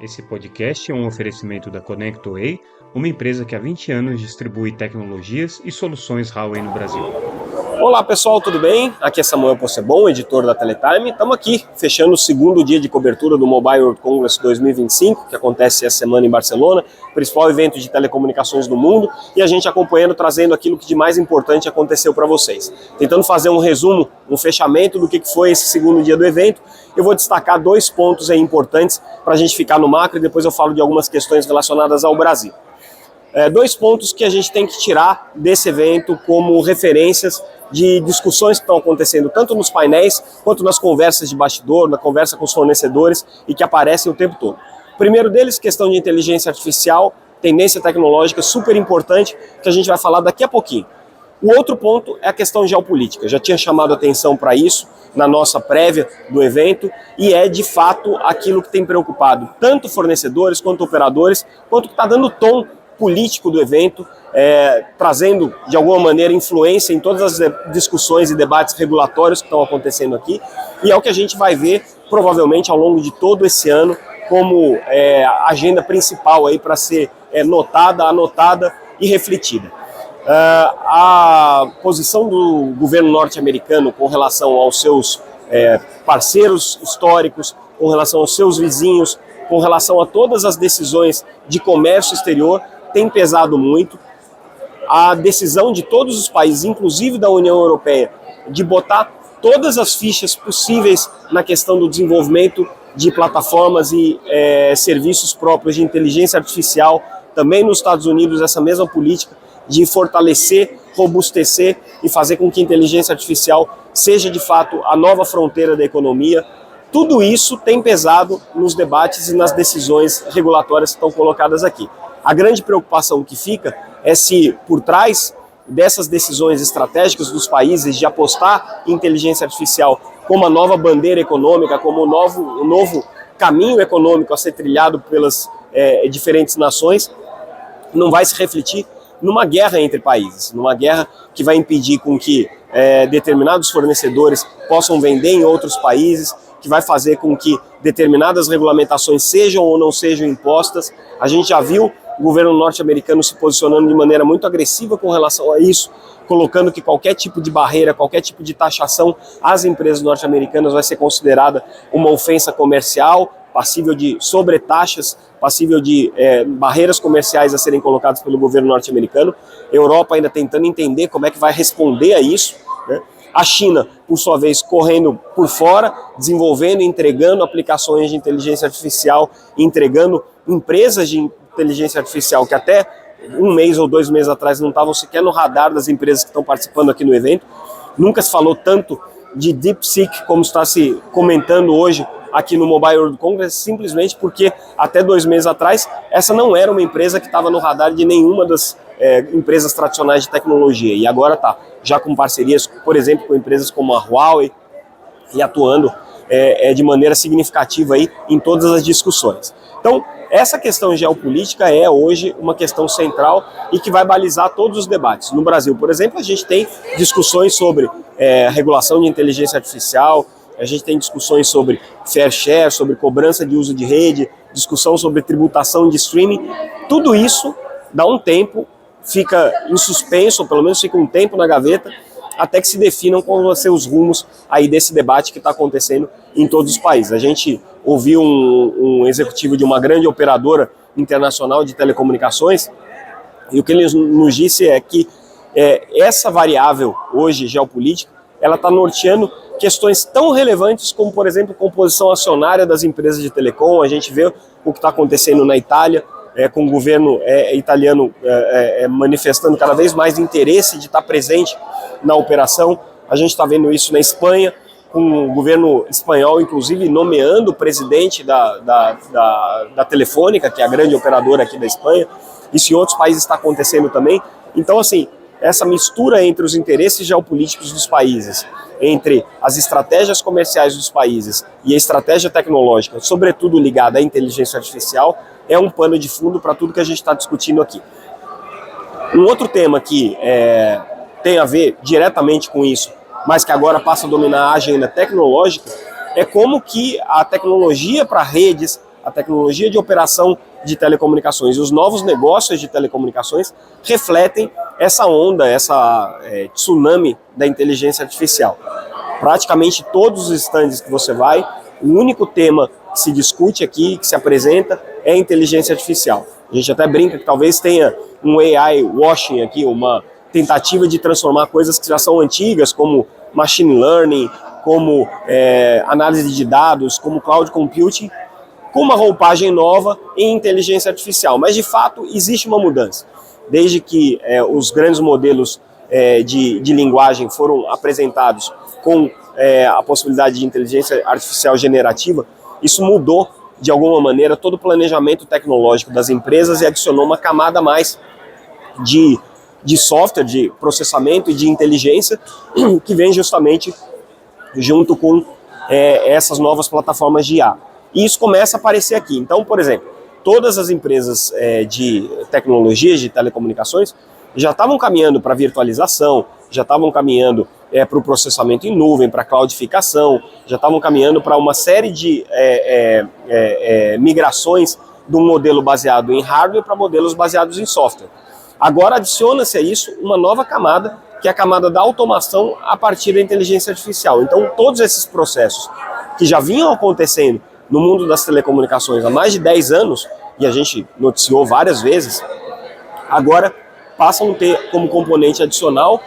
Esse podcast é um oferecimento da ConnectWay, uma empresa que há 20 anos distribui tecnologias e soluções Huawei no Brasil. Olá pessoal, tudo bem? Aqui é Samuel Possebon, editor da Teletime. Estamos aqui fechando o segundo dia de cobertura do Mobile World Congress 2025, que acontece essa semana em Barcelona, principal evento de telecomunicações do mundo, e a gente acompanhando, trazendo aquilo que de mais importante aconteceu para vocês. Tentando fazer um resumo, um fechamento do que foi esse segundo dia do evento. Eu vou destacar dois pontos aí importantes para a gente ficar no macro e depois eu falo de algumas questões relacionadas ao Brasil. Dois pontos que a gente tem que tirar desse evento como referências de discussões que estão acontecendo tanto nos painéis quanto nas conversas de bastidor, na conversa com os fornecedores e que aparecem o tempo todo. O primeiro deles, questão de inteligência artificial, tendência tecnológica super importante, que a gente vai falar daqui a pouquinho. O outro ponto é a questão geopolítica. Já tinha chamado atenção para isso na nossa prévia do evento e é de fato aquilo que tem preocupado tanto fornecedores quanto operadores, quanto que está dando tom político do evento, trazendo de alguma maneira influência em todas as discussões e debates regulatórios que estão acontecendo aqui, e é o que a gente vai ver provavelmente ao longo de todo esse ano como a agenda principal aí para ser notada, anotada e refletida. A posição do governo norte-americano com relação aos seus parceiros históricos, com relação aos seus vizinhos, com relação a todas as decisões de comércio exterior, tem pesado muito. A decisão de todos os países, inclusive da União Europeia, de botar todas as fichas possíveis na questão do desenvolvimento de plataformas e serviços próprios de inteligência artificial, também nos Estados Unidos essa mesma política de fortalecer, robustecer e fazer com que a inteligência artificial seja de fato a nova fronteira da economia. Tudo isso tem pesado nos debates e nas decisões regulatórias que estão colocadas aqui. A grande preocupação que fica é se por trás dessas decisões estratégicas dos países de apostar em inteligência artificial como a nova bandeira econômica, como o novo caminho econômico a ser trilhado pelas diferentes nações, não vai se refletir numa guerra entre países, numa guerra que vai impedir com que determinados fornecedores possam vender em outros países, que vai fazer com que determinadas regulamentações sejam ou não sejam impostas. A gente já viu o governo norte-americano se posicionando de maneira muito agressiva com relação a isso, colocando que qualquer tipo de barreira, qualquer tipo de taxação às empresas norte-americanas vai ser considerada uma ofensa comercial, passível de sobretaxas, passível de barreiras comerciais a serem colocadas pelo governo norte-americano. A Europa ainda tentando entender como é que vai responder a isso, né? A China, por sua vez, correndo por fora, desenvolvendo e entregando aplicações de inteligência artificial, entregando empresas de inteligência artificial que até um mês ou 2 meses atrás não estavam sequer no radar das empresas que estão participando aqui no evento. Nunca se falou tanto de DeepSeek como está se comentando hoje aqui no Mobile World Congress, simplesmente porque até 2 meses atrás essa não era uma empresa que estava no radar de nenhuma das empresas tradicionais de tecnologia, e agora está já com parcerias, por exemplo, com empresas como a Huawei e atuando de maneira significativa aí em todas as discussões. Então, essa questão geopolítica é hoje uma questão central e que vai balizar todos os debates. No Brasil, por exemplo, a gente tem discussões sobre regulação de inteligência artificial, a gente tem discussões sobre fair share, sobre cobrança de uso de rede, discussão sobre tributação de streaming. Tudo isso dá um tempo, fica em suspenso, ou pelo menos fica um tempo na gaveta, até que se definam quais vão ser os rumos aí desse debate que está acontecendo em todos os países. A gente ouviu um executivo de uma grande operadora internacional de telecomunicações, e o que ele nos disse é que essa variável hoje geopolítica, ela está norteando questões tão relevantes como, por exemplo, composição acionária das empresas de telecom. A gente vê o que está acontecendo na Itália, com o governo italiano manifestando cada vez mais interesse de estar presente na operação. A gente está vendo isso na Espanha, com o governo espanhol, inclusive, nomeando o presidente da Telefônica, que é a grande operadora aqui da Espanha. Isso em outros países está acontecendo também. Então, assim, essa mistura entre os interesses geopolíticos dos países, entre as estratégias comerciais dos países e a estratégia tecnológica, sobretudo ligada à inteligência artificial, é um pano de fundo para tudo que a gente está discutindo aqui. Um outro tema que tem a ver diretamente com isso, mas que agora passa a dominar a agenda tecnológica, é como que a tecnologia para redes, a tecnologia de operação de telecomunicações e os novos negócios de telecomunicações refletem essa onda, essa tsunami da inteligência artificial. Praticamente todos os stands que você vai, o único tema que se discute aqui, que se apresenta, é a inteligência artificial. A gente até brinca que talvez tenha um AI washing aqui, uma tentativa de transformar coisas que já são antigas, como machine learning, como análise de dados, como cloud computing, com uma roupagem nova em inteligência artificial. Mas, de fato, existe uma mudança. Desde que os grandes modelos de linguagem foram apresentados com a possibilidade de inteligência artificial generativa, isso mudou, de alguma maneira, todo o planejamento tecnológico das empresas e adicionou uma camada a mais de software, de processamento e de inteligência que vem justamente junto com essas novas plataformas de IA. E isso começa a aparecer aqui. Então, por exemplo, todas as empresas de tecnologias, de telecomunicações, já estavam caminhando para virtualização, já estavam caminhando para o processamento em nuvem, para a cloudificação, já estavam caminhando para uma série de migrações de um modelo baseado em hardware para modelos baseados em software. Agora adiciona-se a isso uma nova camada, que é a camada da automação a partir da inteligência artificial. Então, todos esses processos que já vinham acontecendo no mundo das telecomunicações há mais de 10 anos, e a gente noticiou várias vezes, agora passam a ter como componente adicional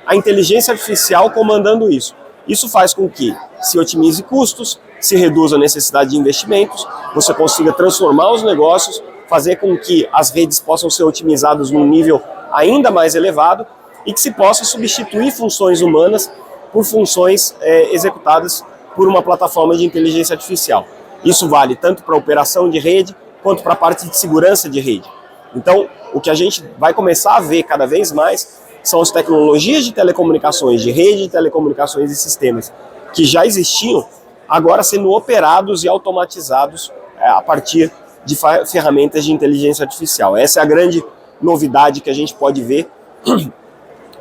a inteligência artificial comandando isso. Isso faz com que se otimize custos, se reduza a necessidade de investimentos, você consiga transformar os negócios, fazer com que as redes possam ser otimizadas num nível ainda mais elevado e que se possa substituir funções humanas por funções executadas por uma plataforma de inteligência artificial. Isso vale tanto para a operação de rede quanto para a parte de segurança de rede. Então, o que a gente vai começar a ver cada vez mais são as tecnologias de telecomunicações, de rede de telecomunicações e sistemas que já existiam, agora sendo operados e automatizados a partir de ferramentas de inteligência artificial. Essa é a grande novidade que a gente pode ver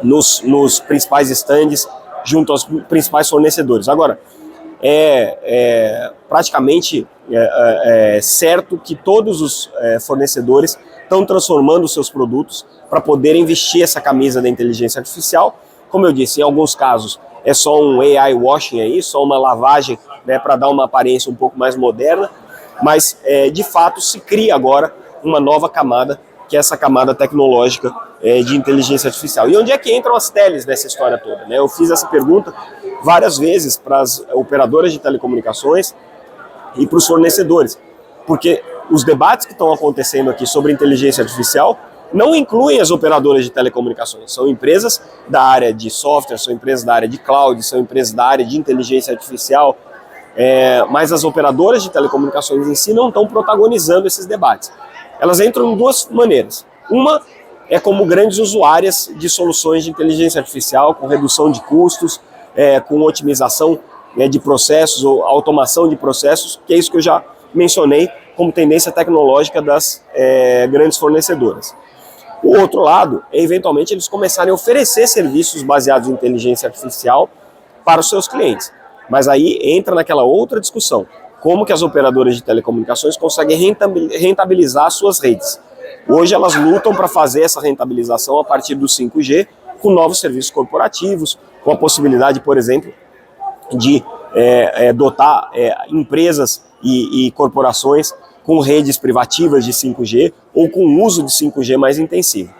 nos principais stands, junto aos principais fornecedores. Agora, praticamente certo que todos os fornecedores estão transformando os seus produtos para poderem vestir essa camisa da inteligência artificial. Como eu disse, em alguns casos é só um AI washing aí, só uma lavagem, né, para dar uma aparência um pouco mais moderna, mas de fato se cria agora uma nova camada, que é essa camada tecnológica de inteligência artificial. E onde é que entram as teles nessa história toda, né? Eu fiz essa pergunta várias vezes para as operadoras de telecomunicações e para os fornecedores, porque os debates que estão acontecendo aqui sobre inteligência artificial não incluem as operadoras de telecomunicações, são empresas da área de software, são empresas da área de cloud, são empresas da área de inteligência artificial, mas as operadoras de telecomunicações em si não estão protagonizando esses debates. Elas entram de duas maneiras. Uma é como grandes usuárias de soluções de inteligência artificial, com redução de custos, com otimização de processos ou automação de processos, que é isso que eu já mencionei como tendência tecnológica das grandes fornecedoras. O outro lado é, eventualmente, eles começarem a oferecer serviços baseados em inteligência artificial para os seus clientes. Mas aí entra naquela outra discussão, como que as operadoras de telecomunicações conseguem rentabilizar suas redes. Hoje elas lutam para fazer essa rentabilização a partir do 5G, com novos serviços corporativos, com a possibilidade, por exemplo, de dotar empresas e corporações com redes privativas de 5G ou com uso de 5G mais intensivo.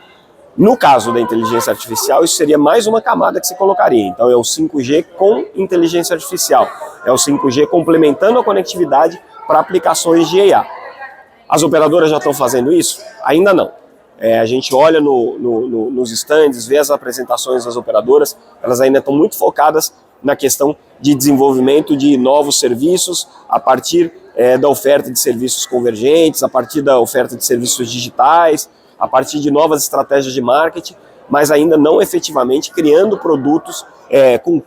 No caso da inteligência artificial, isso seria mais uma camada que se colocaria. Então é o 5G com inteligência artificial, é o 5G complementando a conectividade para aplicações de IA. As operadoras já estão fazendo isso? Ainda não. A gente olha nos stands, vê as apresentações das operadoras, elas ainda estão muito focadas na questão de desenvolvimento de novos serviços a partir da oferta de serviços convergentes, a partir da oferta de serviços digitais, a partir de novas estratégias de marketing, mas ainda não efetivamente criando produtos com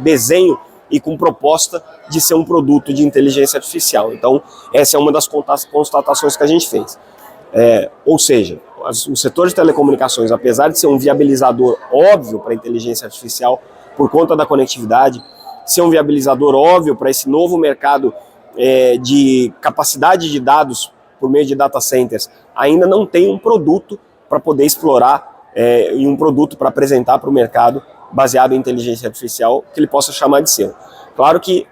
desenho e com proposta de ser um produto de inteligência artificial. Então, essa é uma das constatações que a gente fez. Ou seja, o setor de telecomunicações, apesar de ser um viabilizador óbvio para a inteligência artificial, por conta da conectividade, ser um viabilizador óbvio para esse novo mercado de capacidade de dados por meio de data centers, ainda não tem um produto para poder explorar e um produto para apresentar para o mercado baseado em inteligência artificial que ele possa chamar de seu. Claro que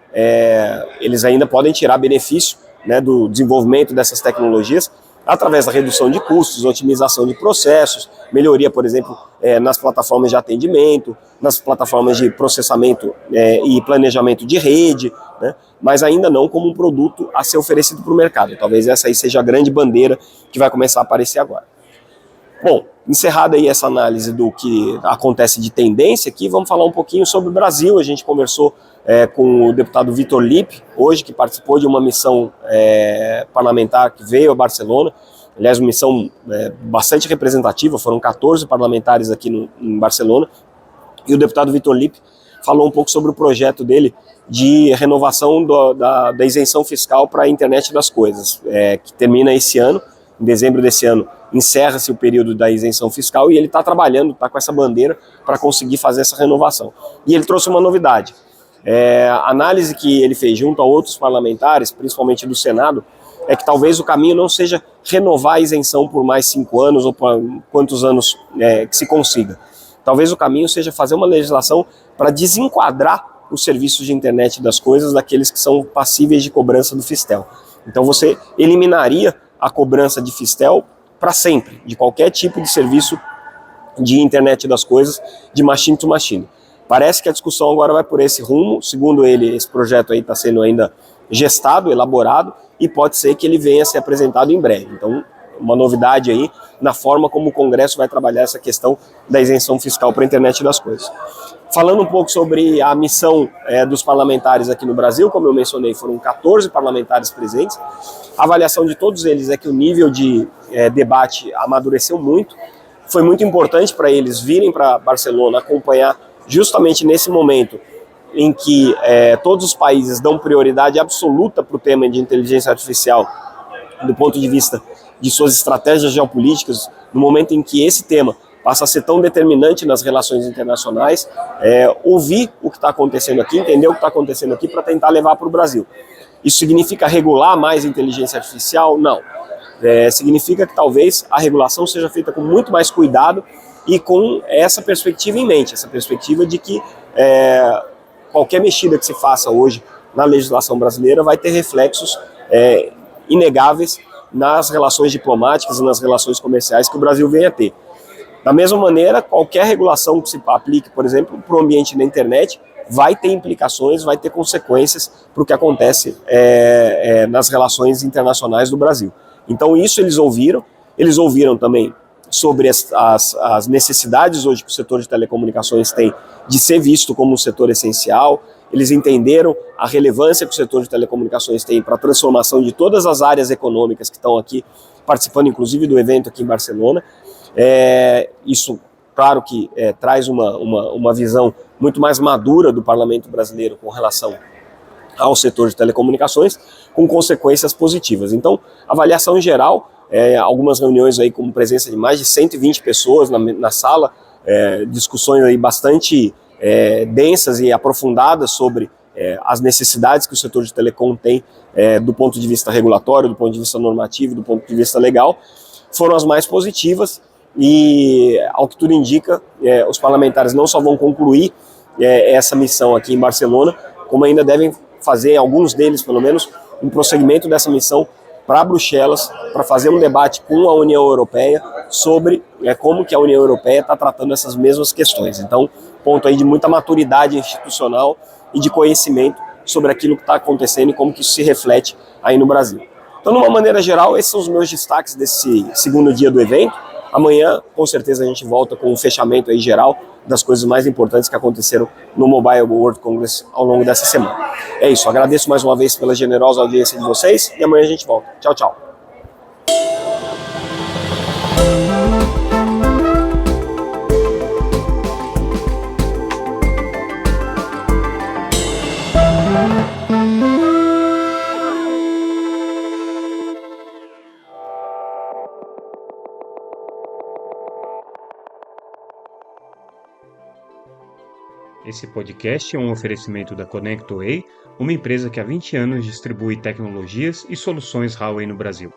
eles ainda podem tirar benefício, né, do desenvolvimento dessas tecnologias através da redução de custos, otimização de processos, melhoria, por exemplo, nas plataformas de atendimento, nas plataformas de processamento e planejamento de rede, né, mas ainda não como um produto a ser oferecido para o mercado. Talvez essa aí seja a grande bandeira que vai começar a aparecer agora. Bom, encerrada aí essa análise do que acontece de tendência aqui, vamos falar um pouquinho sobre o Brasil. A gente conversou com o deputado Vitor Lippe, hoje, que participou de uma missão parlamentar que veio a Barcelona. Aliás, uma missão bastante representativa, foram 14 parlamentares aqui em Barcelona. E o deputado Vitor Lippe falou um pouco sobre o projeto dele de renovação da isenção fiscal para a internet das coisas, que termina esse ano. Em dezembro desse ano encerra-se o período da isenção fiscal e ele está trabalhando, está com essa bandeira para conseguir fazer essa renovação. E ele trouxe uma novidade. A análise que ele fez junto a outros parlamentares, principalmente do Senado, é que talvez o caminho não seja renovar a isenção por mais 5 anos ou por quantos anos que se consiga. Talvez o caminho seja fazer uma legislação para desenquadrar os serviços de internet das coisas daqueles que são passíveis de cobrança do Fistel. Então você eliminaria a cobrança de Fistel para sempre, de qualquer tipo de serviço de internet das coisas, de machine to machine. Parece que a discussão agora vai por esse rumo. Segundo ele, esse projeto aí está sendo ainda gestado, elaborado, e pode ser que ele venha a ser apresentado em breve. Então, uma novidade aí na forma como o Congresso vai trabalhar essa questão da isenção fiscal para a internet das coisas. Falando um pouco sobre a missão dos parlamentares aqui no Brasil, como eu mencionei, foram 14 parlamentares presentes. A avaliação de todos eles é que o nível de debate amadureceu muito. Foi muito importante para eles virem para Barcelona acompanhar justamente nesse momento em que todos os países dão prioridade absoluta para o tema de inteligência artificial do ponto de vista de suas estratégias geopolíticas, no momento em que esse tema passa a ser tão determinante nas relações internacionais, ouvir o que está acontecendo aqui, entender o que está acontecendo aqui para tentar levar para o Brasil. Isso significa regular mais inteligência artificial? Não. Significa que talvez a regulação seja feita com muito mais cuidado e com essa perspectiva em mente, essa perspectiva de que qualquer mexida que se faça hoje na legislação brasileira vai ter reflexos inegáveis nas relações diplomáticas e nas relações comerciais que o Brasil vem a ter. Da mesma maneira, qualquer regulação que se aplique, por exemplo, para o ambiente da internet, vai ter implicações, vai ter consequências para o que acontece nas relações internacionais do Brasil. Então isso eles ouviram também sobre as necessidades hoje que o setor de telecomunicações tem de ser visto como um setor essencial. Eles entenderam a relevância que o setor de telecomunicações tem para a transformação de todas as áreas econômicas que estão aqui participando, inclusive do evento aqui em Barcelona. Isso, claro que traz uma visão muito mais madura do parlamento brasileiro com relação ao setor de telecomunicações, com consequências positivas. Então, avaliação em geral, algumas reuniões aí com presença de mais de 120 pessoas na sala, discussões aí bastante densas e aprofundadas sobre as necessidades que o setor de telecom tem do ponto de vista regulatório, do ponto de vista normativo, do ponto de vista legal, foram as mais positivas e, ao que tudo indica, os parlamentares não só vão concluir essa missão aqui em Barcelona, como ainda devem fazer, alguns deles pelo menos, um prosseguimento dessa missão para Bruxelas, para fazer um debate com a União Europeia sobre como que a União Europeia está tratando essas mesmas questões. Então, ponto aí de muita maturidade institucional e de conhecimento sobre aquilo que está acontecendo e como que isso se reflete aí no Brasil. Então, de uma maneira geral, esses são os meus destaques desse segundo dia do evento. Amanhã, com certeza, a gente volta com um fechamento aí geral das coisas mais importantes que aconteceram no Mobile World Congress ao longo dessa semana. É isso, agradeço mais uma vez pela generosa audiência de vocês e amanhã a gente volta. Tchau, tchau. Esse podcast é um oferecimento da ConnectWay, uma empresa que há 20 anos distribui tecnologias e soluções Huawei no Brasil.